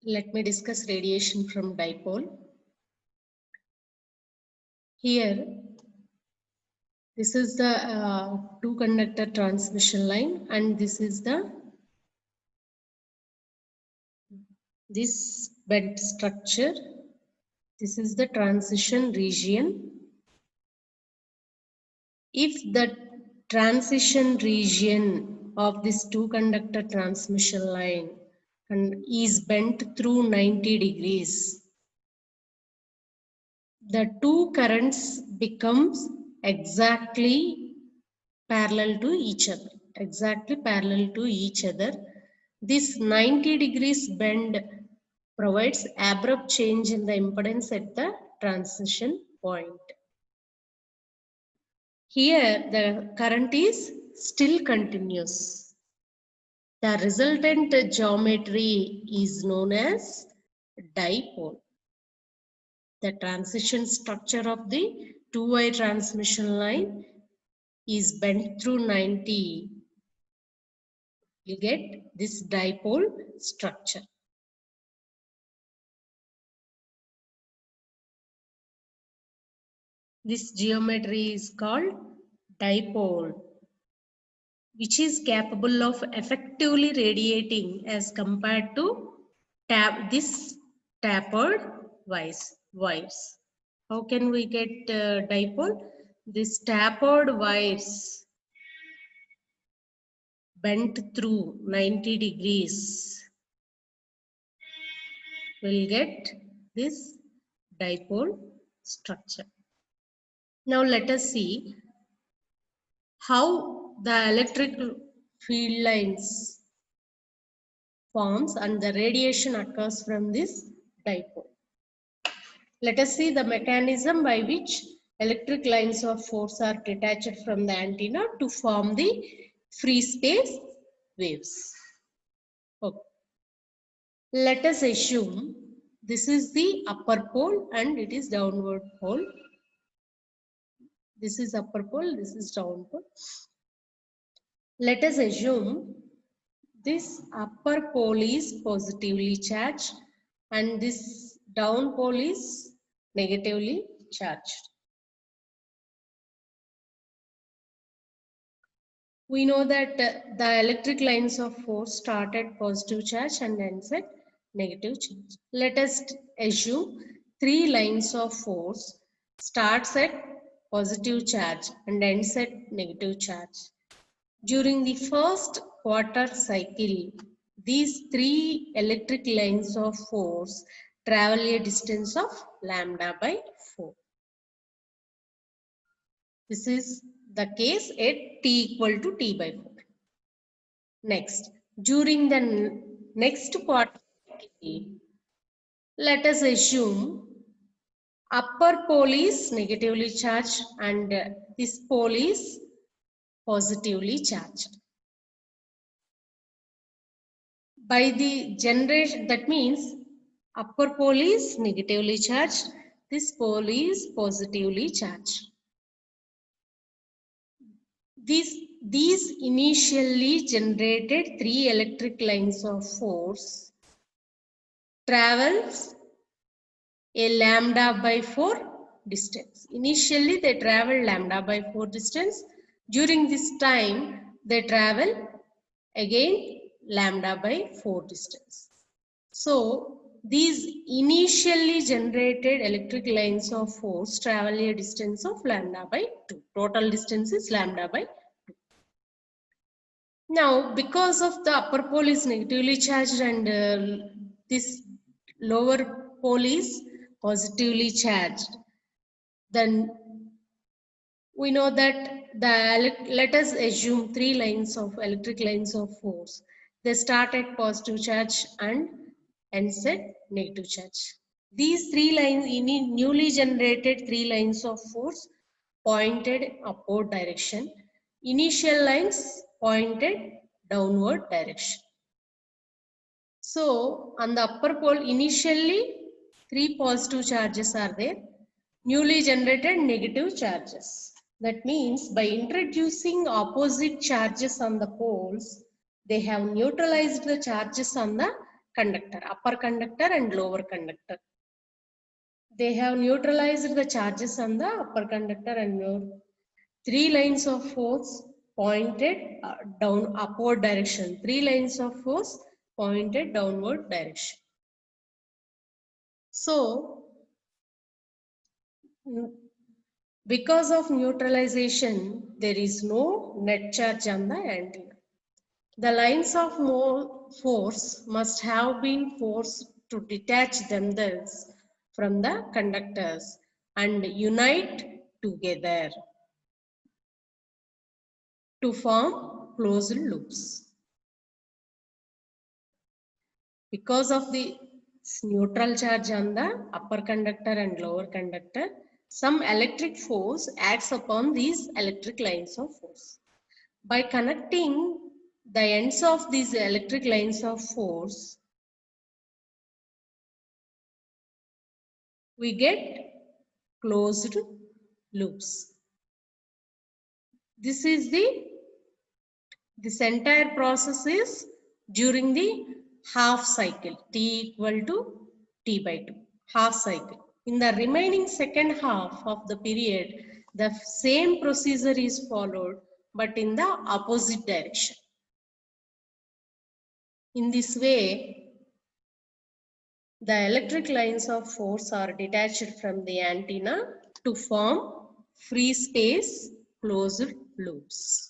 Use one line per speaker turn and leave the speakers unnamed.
Let me discuss radiation from dipole. Here, this is the two conductor transmission line, and this is this bent structure. This is the transition region. If the transition region of this two conductor transmission line is bent through 90 degrees, the two currents becomes exactly parallel to each other. This 90 degrees bend provides abrupt change in the impedance at the transition point. Here the current is still continuous. The resultant geometry is known as dipole. The transition structure of the two-way transmission line is bent through 90. You get this dipole structure. This geometry is called dipole, which is capable of effectively radiating as compared to this tapered wires. How can we get dipole? This tapered wires bent through 90 degrees will get this dipole structure. Now let us see how the electric field lines forms and the radiation occurs from this dipole. Let us see the mechanism by which electric lines of force are detached from the antenna to form the free space waves. Okay. Let us assume this is the upper pole and it is downward pole. This is upper pole, this is down pole. Let us assume this upper pole is positively charged and this down pole is negatively charged. We know that the electric lines of force start at positive charge and ends at negative charge. Let us assume three lines of force starts at positive charge and ends at negative charge. During the first quarter cycle, these three electric lines of force travel a distance of lambda by 4. This is the case at t equal to t by 4. Next, during the next quarter cycle, let us assume upper pole is negatively charged and this pole is positively charged. By the generation, that means upper pole is negatively charged, this pole is positively charged. These initially generated three electric lines of force travels a lambda by 4 distance. Initially they travel lambda by 4 distance. During this time they travel again lambda by 4 distance. So these initially generated electric lines of force travel a distance of lambda by 2. Total distance is lambda by 2. Now because of the upper pole is negatively charged and this lower pole is positively charged, then we know that let us assume three lines of electric lines of force. They start at positive charge and ends at negative charge. These three lines, newly generated three lines of force pointed upward direction. Initial lines pointed downward direction. So on the upper pole, initially three positive charges are there, newly generated negative charges. That means by introducing opposite charges on the poles, they have neutralized the charges on the conductor, upper conductor and lower conductor. They have neutralized the charges on the upper conductor and lower. 3 lines of force pointed down upward direction. 3 lines of force pointed downward direction. So, because of neutralization, there is no net charge on the antenna. The lines of force must have been forced to detach themselves from the conductors and unite together to form closed loops. Because of the neutral charge on the upper conductor and lower conductor, some electric force acts upon these electric lines of force. By connecting the ends of these electric lines of force, we get closed loops. This entire process is during the half cycle, T equal to T by 2, half cycle. In the remaining second half of the period, the same procedure is followed, but in the opposite direction. In this way, the electric lines of force are detached from the antenna to form free space closed loops.